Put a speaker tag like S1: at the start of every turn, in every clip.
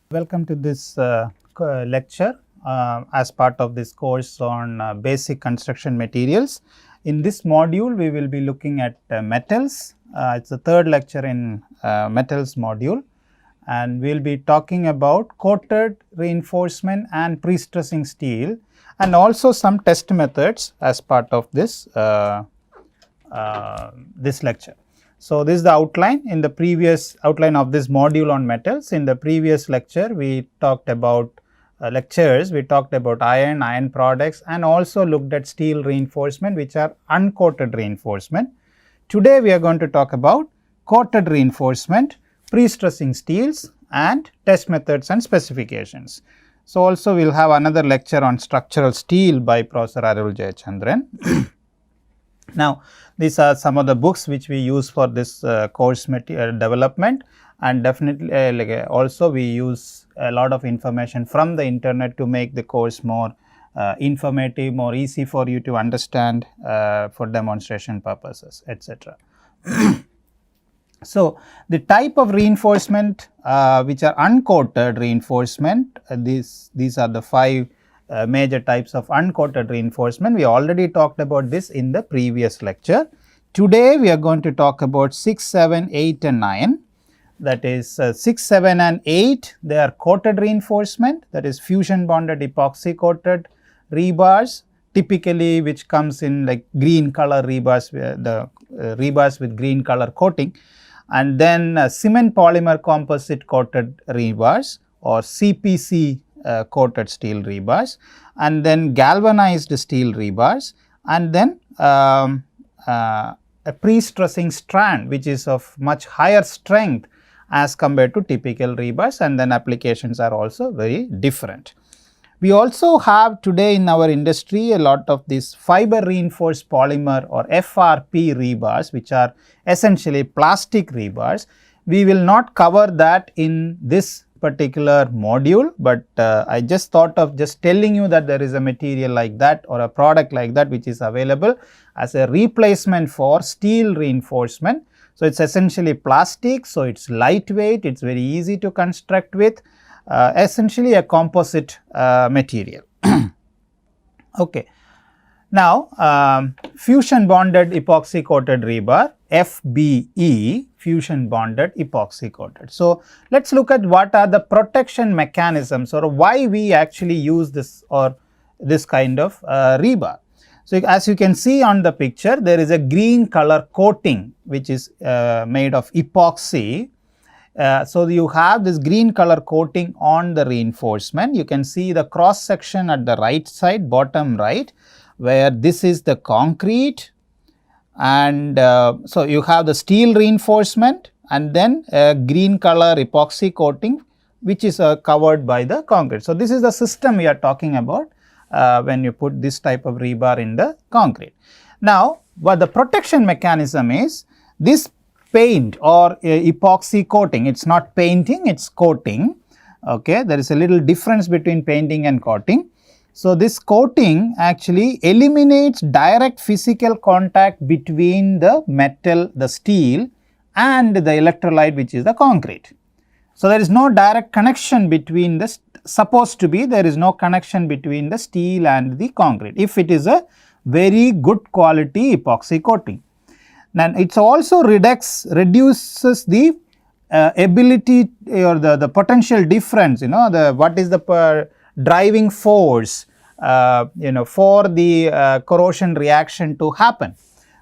S1: Welcome to this lecture as part of this course on basic construction materials. In this module, we will be looking at metals. It's the third lecture in metals module, and we will be talking about coated reinforcement and pre-stressing steel, and also some test methods as part of this this lecture. So, this is the outline. In the previous outline of this module on metals, in the previous lecture we talked about we talked about iron products, and also looked at steel reinforcement, which are uncoated reinforcement. Today we are going to talk about coated reinforcement, pre-stressing steels, and test methods and specifications. So, also we will have another lecture on structural steel by Professor Arul Jayachandran. Now, these are some of the books which we use for this course material development, and definitely also we use a lot of information from the internet to make the course more informative, more easy for you to understand for demonstration purposes, etc. So, the type of reinforcement which are uncoated reinforcement, these are the five major types of uncoated reinforcement. We already talked about this in the previous lecture. Today we are going to talk about 6, 7, 8 and 9. That is 6, 7 and 8, they are coated reinforcement, that is fusion bonded epoxy coated rebars, typically which comes in like green color rebars, the rebars with green color coating, and then cement polymer composite coated rebars or CPC coated steel rebars, and then galvanized steel rebars, and then a pre-stressing strand which is of much higher strength as compared to typical rebars, and then applications are also very different. We also have today in our industry a lot of these fiber reinforced polymer or FRP rebars, which are essentially plastic rebars. We will not cover that in this particular module, but I just thought of just telling you that there is a material like that or a product like that which is available as a replacement for steel reinforcement. So, it is essentially plastic, so it is lightweight, it is very easy to construct with, essentially a composite material. Okay. Now, fusion bonded epoxy coated rebar, FBE, fusion bonded epoxy coated. So, let us look at what are the protection mechanisms or why we actually use this or this kind of rebar. So, as you can see on the picture, there is a green color coating which is made of epoxy. So, you have this green color coating on the reinforcement. You can see the cross section at the right side, bottom right, where this is the concrete, and so you have the steel reinforcement and then a green color epoxy coating which is covered by the concrete. So, this is the system we are talking about when you put this type of rebar in the concrete. Now, what the protection mechanism is, this paint or epoxy coating, it is not painting, it is coating. Okay. There is a little difference between painting and coating. So, this coating actually eliminates direct physical contact between the metal, the steel, and the electrolyte, which is the concrete. So, there is no direct connection between the, supposed to be there is no connection between the steel and the concrete if it is a very good quality epoxy coating. Then it also reduces the ability or the potential difference, what is the driving force for the corrosion reaction to happen.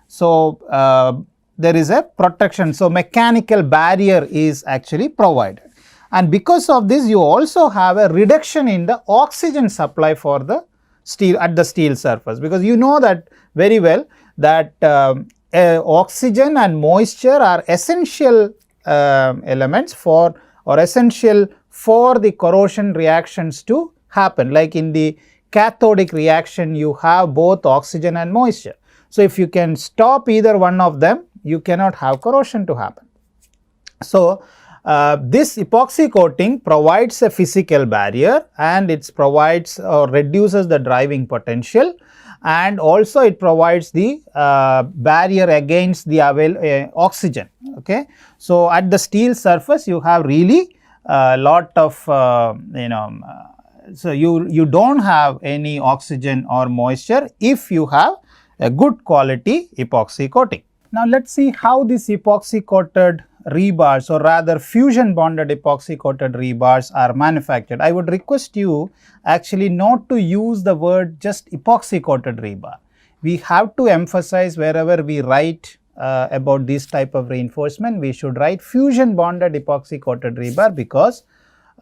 S1: So, there is a protection. So, mechanical barrier is actually provided, and because of this you also have a reduction in the oxygen supply for the steel at the steel surface, because you know that very well that oxygen and moisture are essential elements for or essential for the corrosion reactions to happen. Like in the cathodic reaction, you have both oxygen and moisture. So, if you can stop either one of them, you cannot have corrosion to happen. So, this epoxy coating provides a physical barrier, and it provides or reduces the driving potential, and also it provides the barrier against the oxygen. Okay. So, at the steel surface you have really lot of so you don't have any oxygen or moisture if you have a good quality epoxy coating. Now let us see how this epoxy coated rebars, or rather fusion bonded epoxy coated rebars, are manufactured. I would request you actually not to use the word just epoxy coated rebar. We have to emphasize wherever we write about this type of reinforcement, we should write fusion bonded epoxy coated rebar, because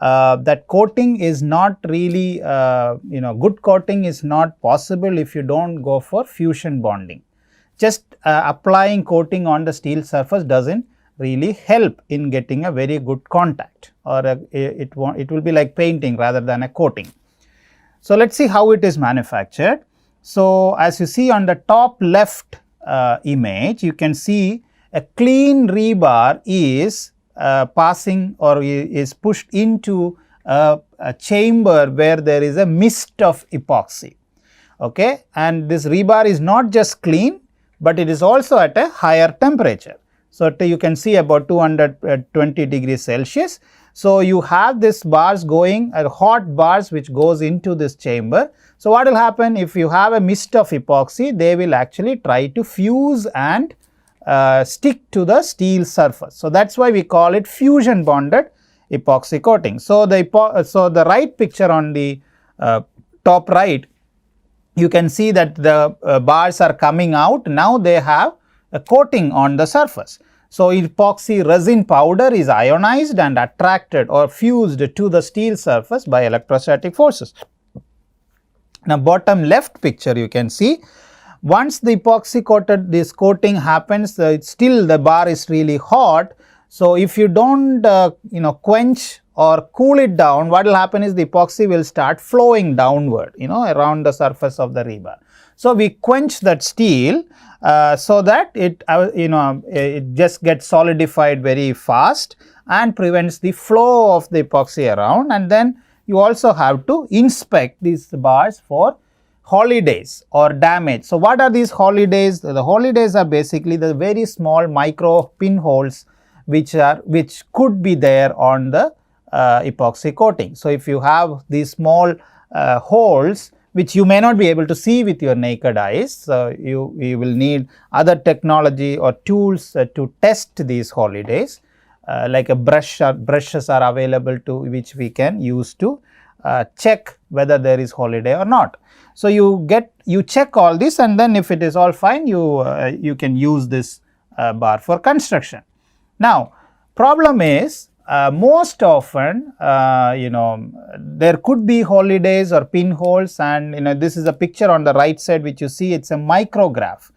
S1: that coating is not really good coating is not possible if you don't go for fusion bonding. Just applying coating on the steel surface doesn't really help in getting a very good contact, or it will be like painting rather than a coating. So let us see how it is manufactured. So as you see on the top left image, you can see a clean rebar is passing or is pushed into a chamber where there is a mist of epoxy, okay, and this rebar is not just clean, but it is also at a higher temperature. So you can see about 220 degrees Celsius. So you have this bars going, hot bars which goes into this chamber. So what will happen if you have a mist of epoxy? They will actually try to fuse and stick to the steel surface. So that's why we call it fusion bonded epoxy coating. So the right picture on the top right, you can see that the bars are coming out. Now they have a coating on the surface. So epoxy resin powder is ionized and attracted or fused to the steel surface by electrostatic forces. Now bottom left picture, you can see once the epoxy coated, this coating happens, still the bar is really hot. So if you don't quench or cool it down, what will happen is the epoxy will start flowing downward around the surface of the rebar. So we quench that steel so that it just gets solidified very fast and prevents the flow of the epoxy around. And then you also have to inspect these bars for holidays or damage. So what are these holidays? The holidays are basically the very small micro pinholes which could be there on the epoxy coating. So if you have these small holes which you may not be able to see with your naked eyes, so you will need other technology or tools to test these holidays, like a brushes are available to which we can use to check whether there is holiday or not. So you check all this, and then if it is all fine, you can use this bar for construction. Now problem is most often there could be holidays or pinholes, and this is a picture on the right side which you see, it's a micrograph.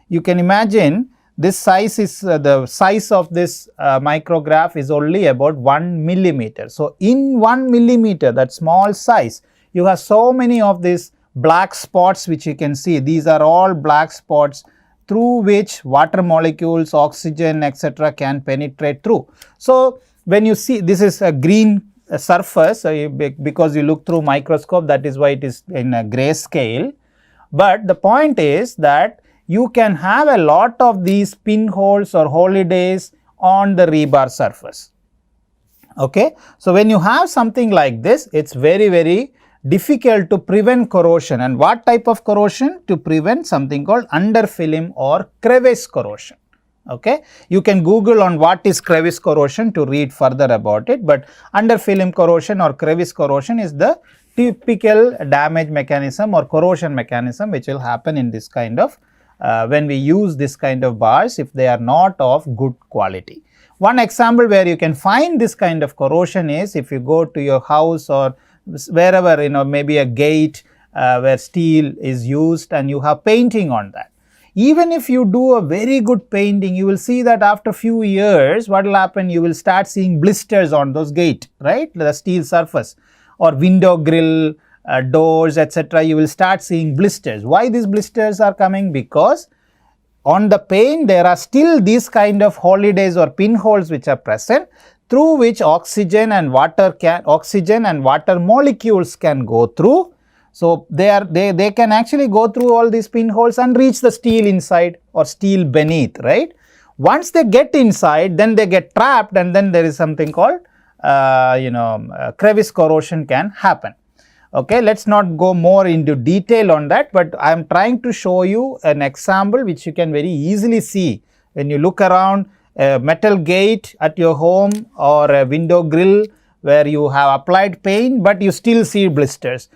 S1: You can imagine this size is the size of this micrograph is only about 1 millimeter. So in 1 millimeter, that small size, you have so many of these black spots which you can see. These are all black spots through which water molecules, oxygen, etc. can penetrate through. So when you see, this is a green surface, so because you look through microscope, that is why it is in a gray scale. But the point is that you can have a lot of these pinholes or holidays on the rebar surface. Okay. So when you have something like this, it's very, very difficult to prevent corrosion. And what type of corrosion? To prevent something called underfilm or crevice corrosion. Okay. You can Google on what is crevice corrosion to read further about it, but underfilm corrosion or crevice corrosion is the typical damage mechanism or corrosion mechanism which will happen in this kind of when we use this kind of bars if they are not of good quality. One example where you can find this kind of corrosion is if you go to your house or wherever maybe a gate where steel is used and you have painting on that. Even if you do a very good painting, you will see that after few years what will happen, you will start seeing blisters on those gate, right, the steel surface or window grill, doors, etc. You will start seeing blisters. Why these blisters are coming? Because on the paint there are still these kind of holidays or pinholes which are present, through which oxygen and water molecules can go through. So they can actually go through all these pinholes and reach the steel inside or steel beneath, right? Once they get inside, then they get trapped, and then there is something called crevice corrosion can happen. Okay, let's not go more into detail on that, but I am trying to show you an example which you can very easily see when you look around a metal gate at your home or a window grill where you have applied paint, but you still see blisters,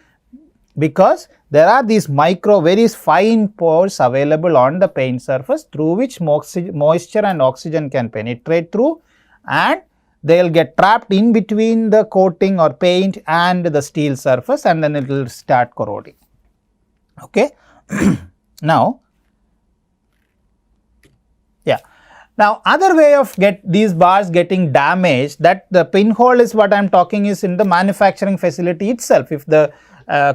S1: because there are these very fine pores available on the paint surface through which moisture and oxygen can penetrate through, and they will get trapped in between the coating or paint and the steel surface, and then it will start corroding. Okay. Now, other way of these bars getting damaged, that the pinhole is what I am talking is in the manufacturing facility itself. If the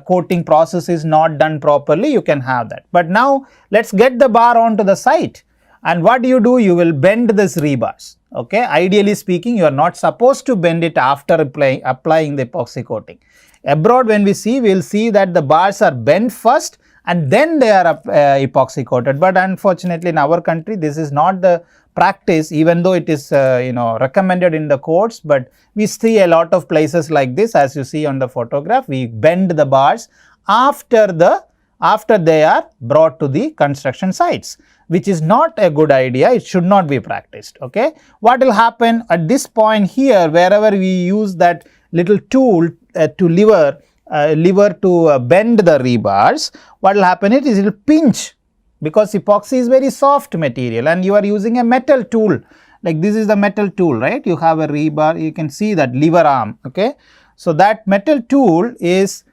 S1: coating process is not done properly, you can have that. But now let's get the bar onto the site, and what do? You will bend this rebars. Okay, ideally speaking, you are not supposed to bend it after applying the epoxy coating. Abroad, when we will see that the bars are bent first and then they are epoxy coated, but unfortunately in our country this is not the practice, even though it is recommended in the codes. But we see a lot of places like this, as you see on the photograph. We bend the bars after they are brought to the construction sites, which is not a good idea. It should not be practiced. Okay, what will happen at this point here, wherever we use that little tool to lever to bend the rebars, what will happen is it will pinch, because epoxy is very soft material and you are using a metal tool. Like this is the metal tool, right? You have a rebar, you can see that lever arm. Okay, so that metal tool is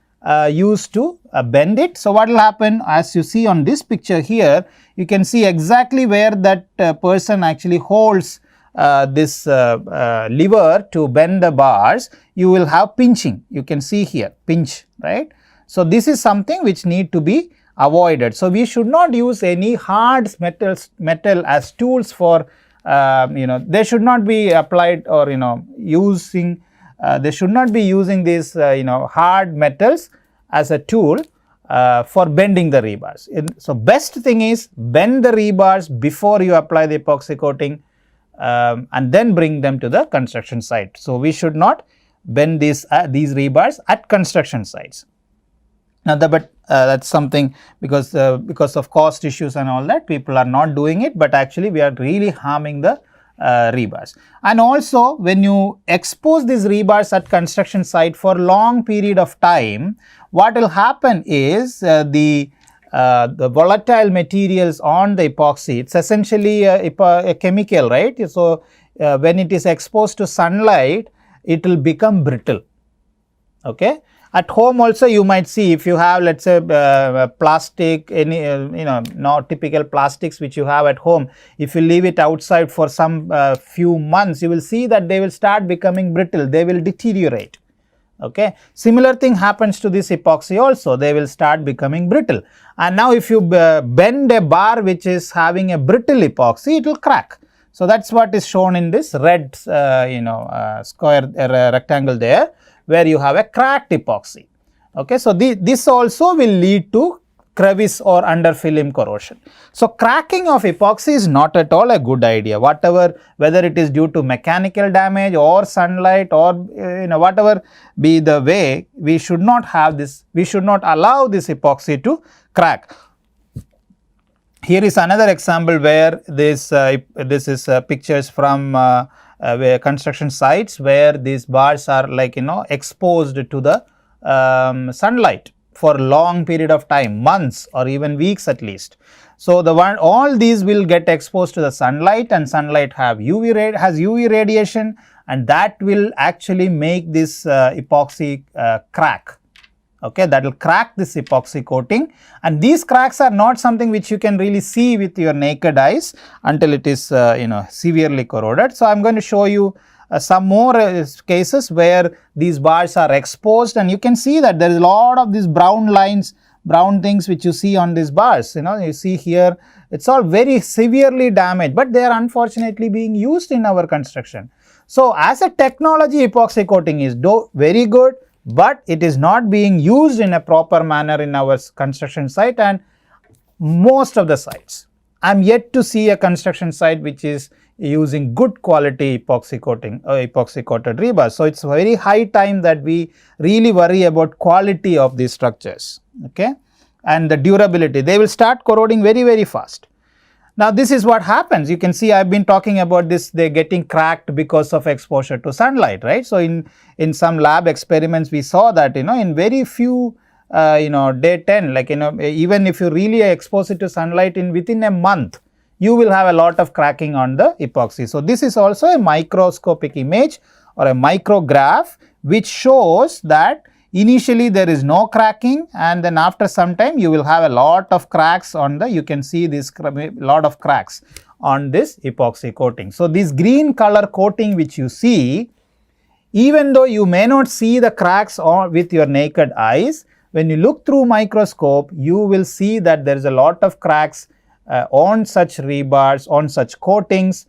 S1: used to bend it. So what will happen, as you see on this picture here, you can see exactly where that person actually holds this lever to bend the bars. You will have pinching. You can see here, pinch, right? So this is something which need to be avoided. So we should not use any hard metal as tools for they should not be applied or using. They should not be using these hard metals as a tool for bending the rebars. So best thing is bend the rebars before you apply the epoxy coating and then bring them to the construction site. So we should not bend these rebars at construction sites. Now that's something, because of cost issues and all that, people are not doing it, but actually we are really harming the rebars. And also, when you expose these rebars at construction site for long period of time, what will happen is the volatile materials on the epoxy, it's essentially a chemical, right? So when it is exposed to sunlight, it will become brittle. Okay. At home also you might see, if you have, let's say plastic, any not typical plastics which you have at home, if you leave it outside for some few months, you will see that they will start becoming brittle, they will deteriorate. Okay, similar thing happens to this epoxy also, they will start becoming brittle. And now if you bend a bar which is having a brittle epoxy, it will crack. So that's what is shown in this red square rectangle there, where you have a cracked epoxy. Okay, so this also will lead to crevice or under film corrosion. So cracking of epoxy is not at all a good idea, whether it is due to mechanical damage or sunlight or whatever be the way, we should not have this, we should not allow this epoxy to crack. Here is another example where this is pictures from construction sites where these bars are exposed to the sunlight for long period of time, months or even weeks at least. So all these will get exposed to the sunlight, and sunlight has UV radiation, and that will actually make this epoxy crack. Okay, that will crack this epoxy coating, and these cracks are not something which you can really see with your naked eyes until it is severely corroded. So I am going to show you some more cases where these bars are exposed, and you can see that there is a lot of these brown lines, brown things which you see on these bars. You see here, it's all very severely damaged, but they are unfortunately being used in our construction. So as a technology, epoxy coating is very good, but it is not being used in a proper manner in our construction site, and most of the sites. I am yet to see a construction site which is using good quality epoxy coating epoxy coated rebars. So, it is very high time that we really worry about quality of these structures, okay, and the durability. They will start corroding very fast. Now, this is what happens. You can see I have been talking about this, they are getting cracked because of exposure to sunlight, right. So, in some lab experiments we saw that in very few day 10, like even if you really expose it to sunlight within a month, you will have a lot of cracking on the epoxy. So, this is also a microscopic image or a micrograph which shows that initially there is no cracking, and then after some time you will have a lot of cracks on the, you can see this lot of cracks on this epoxy coating. So, this green color coating which you see, even though you may not see the cracks with your naked eyes, when you look through microscope, you will see that there is a lot of cracks on such rebars, on such coatings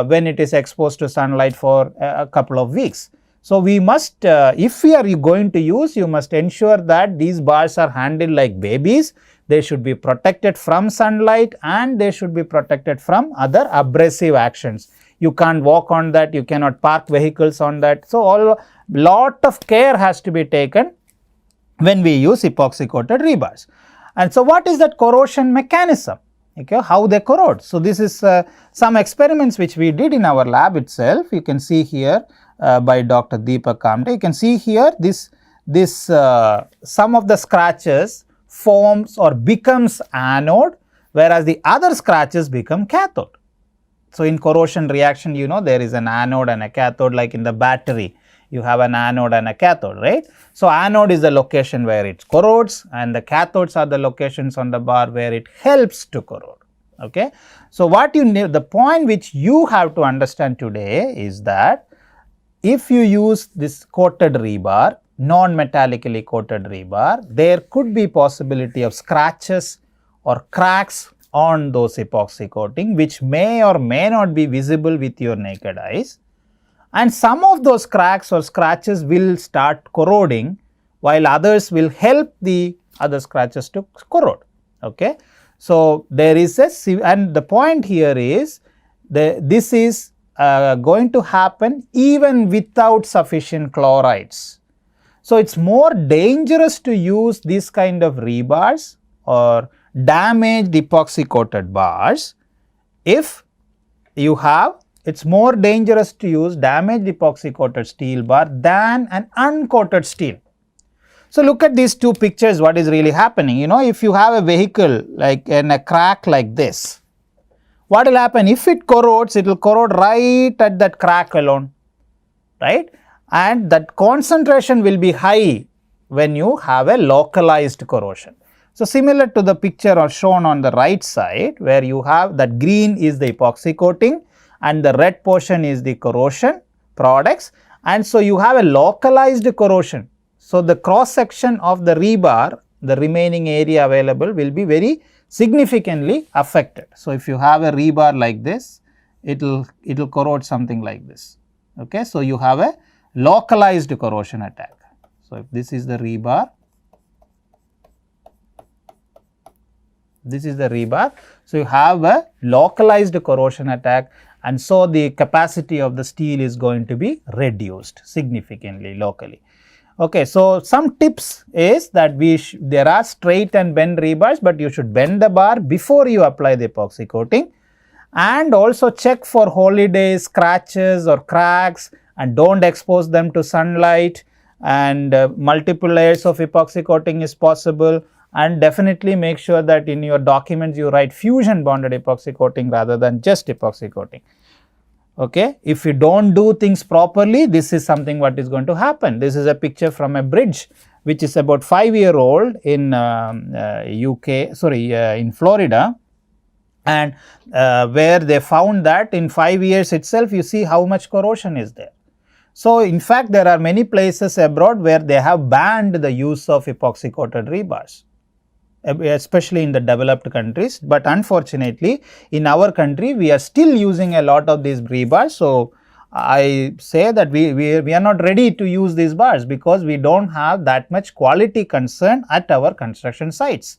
S1: when it is exposed to sunlight for a couple of weeks. So, we must if we are going to use, you must ensure that these bars are handled like babies. They should be protected from sunlight and they should be protected from other abrasive actions. You can't walk on that, you cannot park vehicles on that. So, lot of care has to be taken when we use epoxy coated rebars. And so, what is that corrosion mechanism? Okay, how they corrode. So, this is some experiments which we did in our lab itself. You can see here by Dr. Deepak Kamte. You can see here this some of the scratches forms or becomes anode, whereas the other scratches become cathode. So, in corrosion reaction, there is an anode and a cathode, like in the battery you have an anode and a cathode, right. So, anode is the location where it corrodes and the cathodes are the locations on the bar where it helps to corrode, okay. So, what you need, the point which you have to understand today is that if you use this coated rebar, non-metallically coated rebar, there could be possibility of scratches or cracks on those epoxy coating which may or may not be visible with your naked eyes, and some of those cracks or scratches will start corroding while others will help the other scratches to corrode, okay. So, there is and the point here is this is going to happen even without sufficient chlorides. So, it is more dangerous to use this kind of rebars or damaged epoxy coated bars if you have, it is more dangerous to use damaged epoxy coated steel bar than an uncoated steel. So, look at these two pictures, what is really happening. If you have a vehicle like in a crack like this, what will happen? If it corrodes, it will corrode right at that crack alone, right, and that concentration will be high when you have a localized corrosion. So, similar to the picture shown on the right side, where you have that green is the epoxy coating and the red portion is the corrosion products, and so you have a localized corrosion. So, the cross section of the rebar, the remaining area available will be very significantly affected. So, if you have a rebar like this, it will corrode something like this, okay. So, you have a localized corrosion attack. So, if this is the rebar, this is the rebar. So, you have a localized corrosion attack, and so the capacity of the steel is going to be reduced significantly locally. Okay, so some tips is that there are straight and bend rebars, but you should bend the bar before you apply the epoxy coating, and also check for holidays, scratches or cracks, and don't expose them to sunlight, and multiple layers of epoxy coating is possible, and definitely make sure that in your documents you write fusion bonded epoxy coating rather than just epoxy coating. Okay. If you don't do things properly, this is something what is going to happen. This is a picture from a bridge which is about 5-year-old in in Florida, and where they found that in 5 years itself you see how much corrosion is there. So, in fact, there are many places abroad where they have banned the use of epoxy coated rebars, especially in the developed countries, but unfortunately in our country we are still using a lot of these rebars. So, I say that we are not ready to use these bars because we do not have that much quality concern at our construction sites.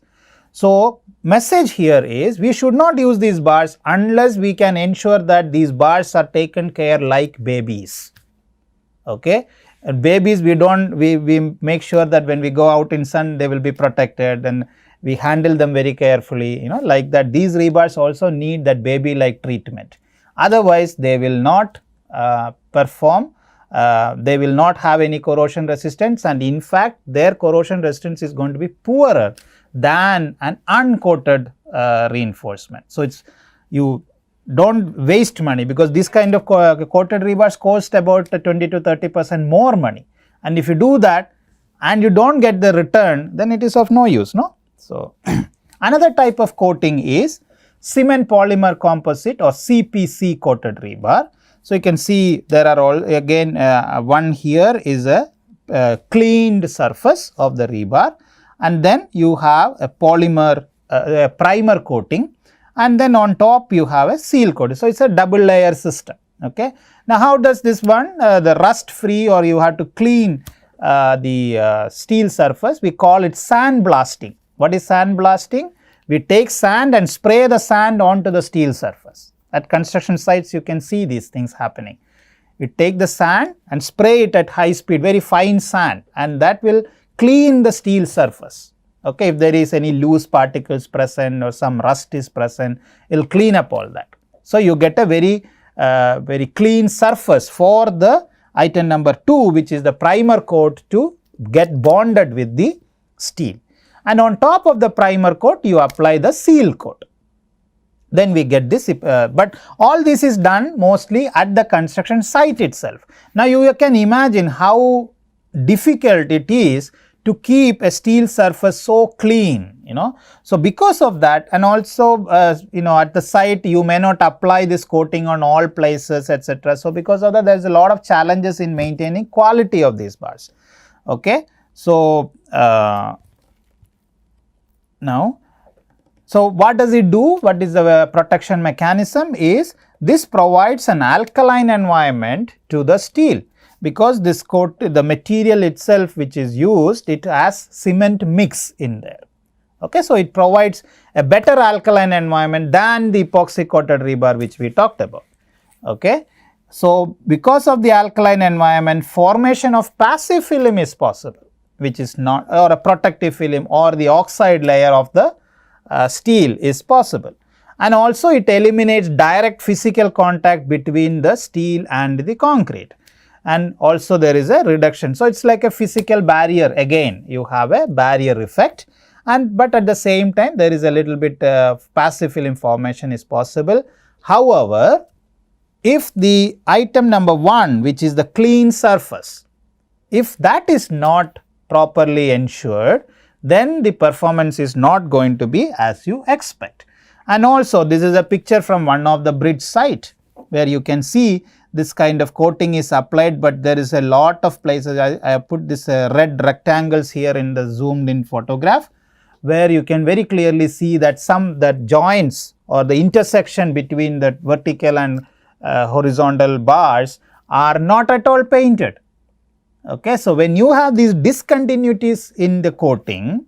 S1: So, message here is we should not use these bars unless we can ensure that these bars are taken care like babies. Okay. And babies, we make sure that when we go out in sun, they will be protected, and we handle them very carefully, you know, like that. These rebars also need that baby like treatment. Otherwise, they will not perform, they will not have any corrosion resistance, and in fact, their corrosion resistance is going to be poorer than an uncoated reinforcement. So, you don't waste money, because this kind of coated rebars cost about 20 to 30% more money, and if you do that and you don't get the return, then it is of no use, no. So, another type of coating is cement polymer composite or CPC coated rebar. So, you can see there are all again one here is a cleaned surface of the rebar, and then you have a polymer a primer coating, and then on top you have a seal coating. So, it is a double layer system. Okay. Now, how does this one the rust free, or you have to clean the steel surface? We call it sand blasting. What is sand blasting? We take sand and spray the sand onto the steel surface. At construction sites, you can see these things happening. We take the sand and spray it at high speed, very fine sand, and that will clean the steel surface. Okay, if there is any loose particles present or some rust is present, it will clean up all that. So, you get a very clean surface for the item number 2, which is the primer coat to get bonded with the steel. And on top of the primer coat, you apply the seal coat. Then we get this, but all this is done mostly at the construction site itself. Now, you can imagine how difficult it is to keep a steel surface so clean, you know. So, because of that, and also you know, at the site you may not apply this coating on all places, etc. So, because of that, there is a lot of challenges in maintaining quality of these bars. Okay. So, now, so what does it do? What is the protection mechanism? Is this provides an alkaline environment to the steel, because this coat, the material itself which is used, it has cement mix in there. Okay, so it provides a better alkaline environment than the epoxy coated rebar which we talked about. Okay, so because of the alkaline environment, formation of passive film is possible, which is not, or a protective film or the oxide layer of the steel is possible, and also it eliminates direct physical contact between the steel and the concrete, and also there is a reduction. So, it is like a physical barrier, again you have a barrier effect, and but at the same time there is a little bit passive film formation is possible. However, if the item number 1, which is the clean surface, if that is not properly ensured, then the performance is not going to be as you expect. And also, this is a picture from one of the bridge site, where you can see this kind of coating is applied, but there is a lot of places. I put this red rectangles here in the zoomed in photograph, where you can very clearly see that that joints or the intersection between the vertical and horizontal bars are not at all painted. Okay, so when you have these discontinuities in the coating,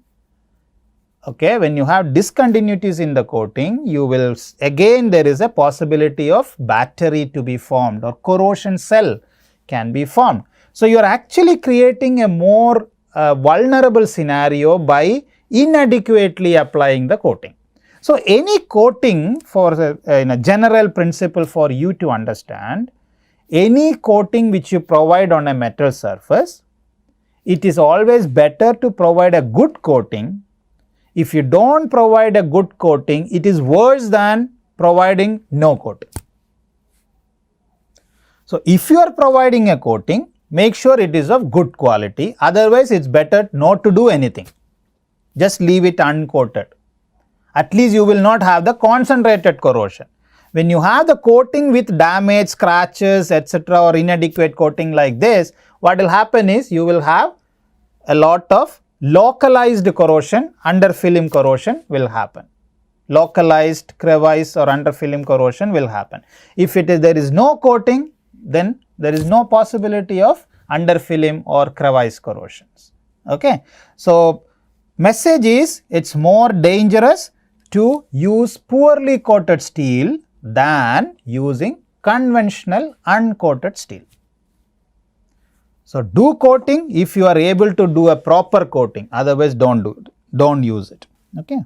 S1: okay, when you have discontinuities in the coating, you will again there is a possibility of battery to be formed, or corrosion cell can be formed. So, you are actually creating a more vulnerable scenario by inadequately applying the coating. So, any coating, for in a general principle for you to understand, any coating which you provide on a metal surface, it is always better to provide a good coating. If you do not provide a good coating, it is worse than providing no coating. So, if you are providing a coating, make sure it is of good quality, otherwise it is better not to do anything, just leave it uncoated. At least you will not have the concentrated corrosion. When you have the coating with damage, scratches, etc., or inadequate coating like this, what will happen is you will have a lot of localized corrosion, under film corrosion will happen. Localized crevice or under film corrosion will happen. If there is no coating, then there is no possibility of under film or crevice corrosions. Okay. So, Message is, it's more dangerous to use poorly coated steel than using conventional uncoated steel. So, do coating if you are able to do a proper coating, otherwise don't use it. Okay.